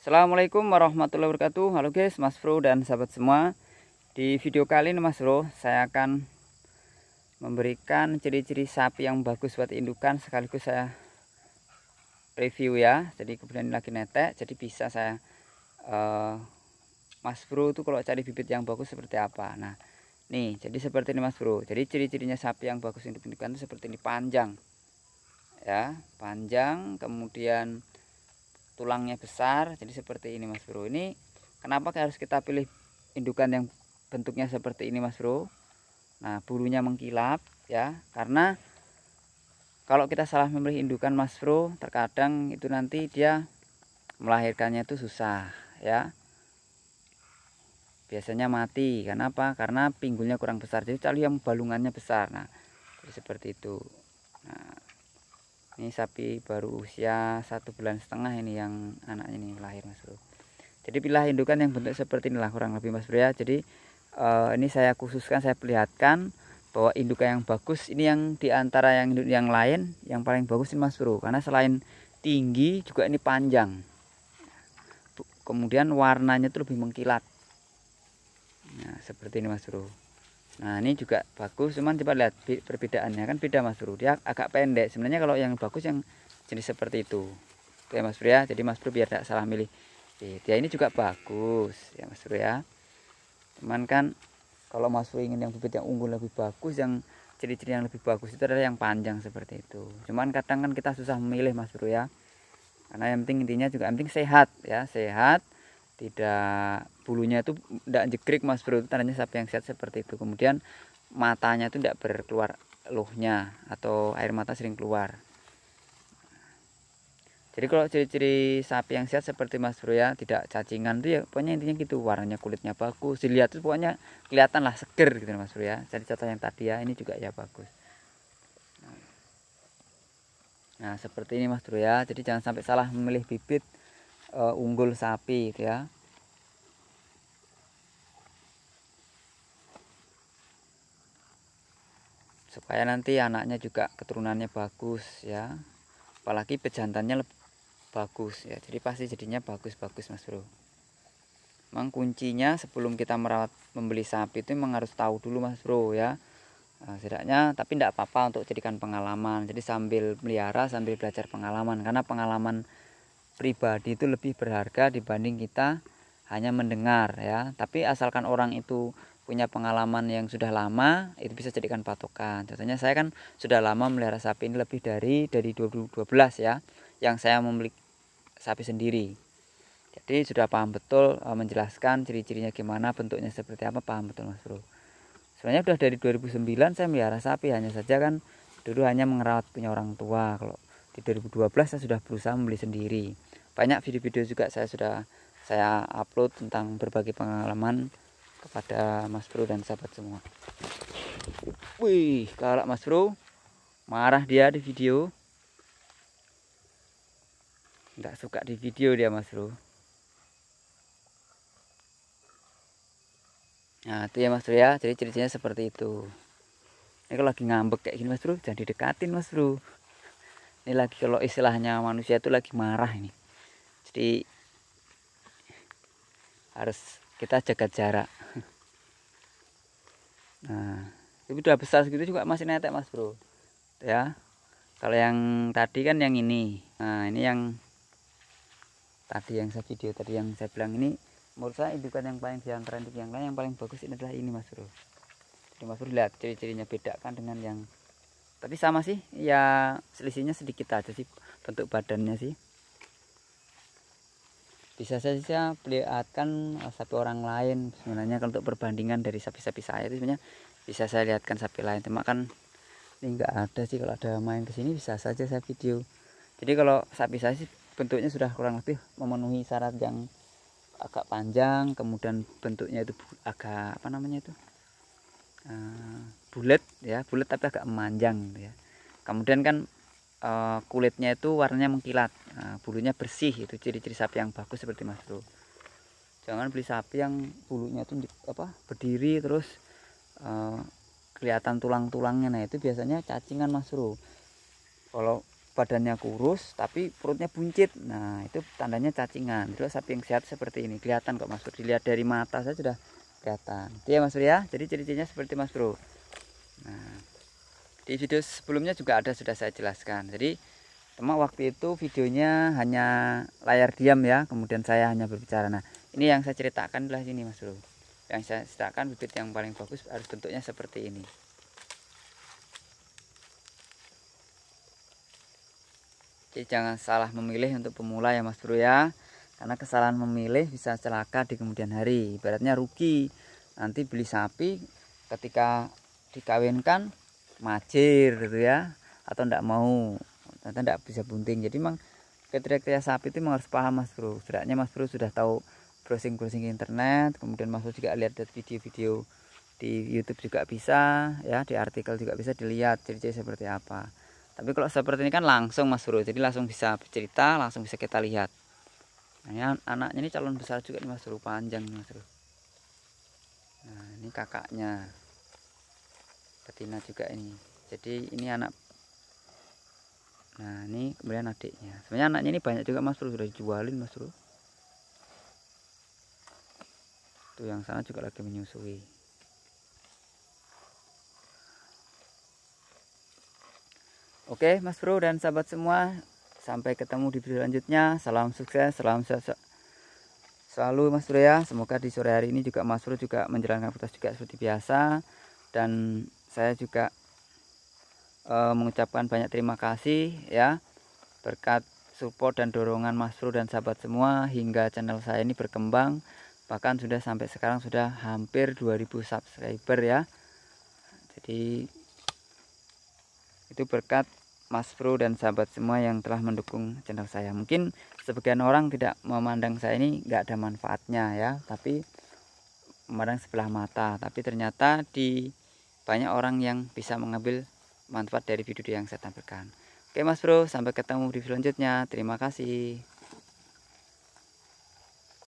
Assalamualaikum warahmatullahi wabarakatuh. Halo guys, Mas Bro dan sahabat semua. Di video kali ini Mas Bro, saya akan memberikan ciri-ciri sapi yang bagus buat indukan, sekaligus saya review ya. Jadi kemudian lagi netek, jadi bisa saya Mas Bro itu kalau cari bibit yang bagus seperti apa. Nah nih, jadi seperti ini Mas Bro. Jadi ciri-cirinya sapi yang bagus untuk indukan itu seperti ini, panjang ya, panjang, kemudian tulangnya besar. Jadi seperti ini Mas Bro. Ini kenapa harus kita pilih indukan yang bentuknya seperti ini Mas Bro. Nah bulunya mengkilap ya, karena kalau kita salah memilih indukan Mas Bro, terkadang itu nanti dia melahirkannya itu susah ya, biasanya mati. Kenapa? Karena pinggulnya kurang besar, jadi cari yang balungannya besar. Nah jadi seperti itu. Nah ini sapi baru usia 1,5 bulan ini yang anaknya ini lahir Mas Bro. Jadi pilih indukan yang bentuk seperti inilah kurang lebih Mas Bro ya. Jadi ini saya khususkan, saya perlihatkan bahwa indukan yang bagus ini yang diantara yang lain yang paling bagus ini Mas Bro. Karena selain tinggi juga ini panjang. Kemudian warnanya itu lebih mengkilat. Nah seperti ini Mas Bro. Nah ini juga bagus, cuman coba lihat perbedaannya, kan beda Mas Bro. Dia agak pendek. Sebenarnya kalau yang bagus yang jenis seperti itu. Oke Mas Bro ya. Jadi Mas Bro biar tidak salah milih. Dia ini juga bagus ya Mas Bro ya. Cuman kan kalau Mas Bro ingin yang bibit yang unggul lebih bagus, yang ciri-ciri yang lebih bagus itu adalah yang panjang seperti itu. Cuman kadang kan kita susah memilih Mas Bro ya. Karena yang penting intinya juga yang penting sehat ya, sehat. Tidak bulunya itu tidak jegrek Mas Bro, itu tandanya sapi yang sehat seperti itu. Kemudian matanya itu tidak berkeluar luhnya atau air mata sering keluar. Jadi kalau ciri-ciri sapi yang sehat seperti Mas Bro ya, tidak cacingan itu ya pokoknya intinya gitu, warnanya kulitnya bagus, dilihat itu pokoknya kelihatan lah seger gitu Mas Bro ya. Jadi contoh yang tadi ya, ini juga ya bagus. Nah seperti ini Mas Bro ya. Jadi jangan sampai salah memilih bibit unggul sapi gitu ya. Supaya nanti anaknya juga keturunannya bagus ya, apalagi pejantannya lebih bagus ya, jadi pasti jadinya bagus-bagus Mas Bro. Memang kuncinya sebelum kita merawat membeli sapi itu memang harus tahu dulu Mas Bro ya. Nah, setidaknya tapi tidak apa-apa untuk jadikan pengalaman, jadi sambil melihara sambil belajar pengalaman, karena pengalaman pribadi itu lebih berharga dibanding kita hanya mendengar ya. Tapi asalkan orang itu punya pengalaman yang sudah lama, itu bisa jadikan patokan. Contohnya saya kan sudah lama melihara sapi ini lebih dari 2012 ya, yang saya memiliki sapi sendiri. Jadi sudah paham betul menjelaskan ciri-cirinya gimana, bentuknya seperti apa, paham betul Mas Bro. Sebenarnya sudah dari 2009 saya melihara sapi, hanya saja kan dulu hanya mengerawat punya orang tua. Kalau di 2012 saya sudah berusaha membeli sendiri. Banyak video-video juga saya upload tentang berbagai pengalaman kepada Mas Bro dan sahabat semua. Wih, galak Mas Bro. Marah dia di video. Nggak suka di video dia Mas Bro. Nah itu ya Mas Bro ya. Jadi ciri-cirinya seperti itu. Ini kalau lagi ngambek kayak gini Mas Bro, jangan didekatin Mas Bro. Ini lagi, kalau istilahnya manusia itu lagi marah ini. Jadi harus kita jaga jarak. Nah itu udah besar segitu juga masih netek Mas Bro ya. Kalau yang tadi kan yang ini. Nah ini yang tadi yang saya video tadi yang saya bilang ini, menurut saya indukan yang paling diantara induk yang lain yang paling bagus ini adalah ini Mas Bro. Jadi Mas Bro lihat ciri-cirinya beda kan dengan yang, tapi sama sih ya, selisihnya sedikit aja sih bentuk badannya sih. Bisa saja perlihatkan sapi orang lain sebenarnya. Kalau untuk perbandingan dari sapi-sapi saya itu sebenarnya bisa saya lihatkan sapi lain, cuma kan ini enggak ada sih. Kalau ada main kesini bisa saja saya video. Jadi kalau sapi saya sih bentuknya sudah kurang lebih memenuhi syarat yang agak panjang, kemudian bentuknya itu agak apa namanya itu bulat ya, bulat tapi agak memanjang ya. Kemudian kan kulitnya itu warnanya mengkilat, bulunya bersih, itu ciri-ciri sapi yang bagus seperti Mas Bro. Jangan beli sapi yang bulunya itu berdiri terus kelihatan tulang-tulangnya. Nah itu biasanya cacingan Mas Bro. Kalau badannya kurus tapi perutnya buncit. Nah, itu tandanya cacingan. Terus sapi yang sehat seperti ini kelihatan kok Mas Bro. Dilihat dari mata saya sudah kelihatan. Itu ya Mas Bro ya. Jadi ciri-cirinya seperti Mas Bro. Nah, di video sebelumnya juga ada sudah saya jelaskan. Jadi cuma waktu itu videonya hanya layar diam ya, kemudian saya hanya berbicara. Nah, ini yang saya ceritakan adalah ini Mas Bro. Yang saya ceritakan bibit yang paling bagus harus bentuknya seperti ini. Jadi jangan salah memilih untuk pemula ya Mas Bro ya. Karena kesalahan memilih bisa celaka di kemudian hari. Ibaratnya rugi. Nanti beli sapi ketika dikawinkan macir gitu ya. Atau enggak mau. Ternyata enggak bisa bunting. Jadi memang kriteria sapi itu memang harus paham Mas Bro. Setidaknya Mas Bro sudah tahu browsing-browsing internet. Kemudian Mas Bro juga lihat video-video di YouTube juga bisa. Ya, di artikel juga bisa dilihat ciri-ciri seperti apa. Tapi kalau seperti ini kan langsung Mas Bro, jadi langsung bisa bercerita, langsung bisa kita lihat. Nah, anaknya ini calon besar juga nih Mas Bro, panjang nih Mas Bro. Nah, ini kakaknya, betina juga ini. Jadi ini anak. Nah, ini kemudian adiknya. Sebenarnya anaknya ini banyak juga Mas Bro, sudah dijualin Mas Bro. Tuh yang sana juga lagi menyusui. Oke Mas Bro dan sahabat semua, sampai ketemu di video selanjutnya. Salam sukses, salam sehat selalu Mas Bro ya. Semoga di sore hari ini juga Mas Bro juga menjalankan aktivitas juga seperti biasa. Dan saya juga mengucapkan banyak terima kasih ya, berkat support dan dorongan Mas Bro dan sahabat semua hingga channel saya ini berkembang. Bahkan sudah sampai sekarang sudah hampir 2000 subscriber ya. Jadi itu berkat Mas Bro dan sahabat semua yang telah mendukung channel saya. Mungkin sebagian orang tidak memandang saya ini nggak ada manfaatnya ya, tapi memandang sebelah mata. Tapi ternyata di banyak orang yang bisa mengambil manfaat dari video yang saya tampilkan. Oke Mas Bro, sampai ketemu di video selanjutnya. Terima kasih.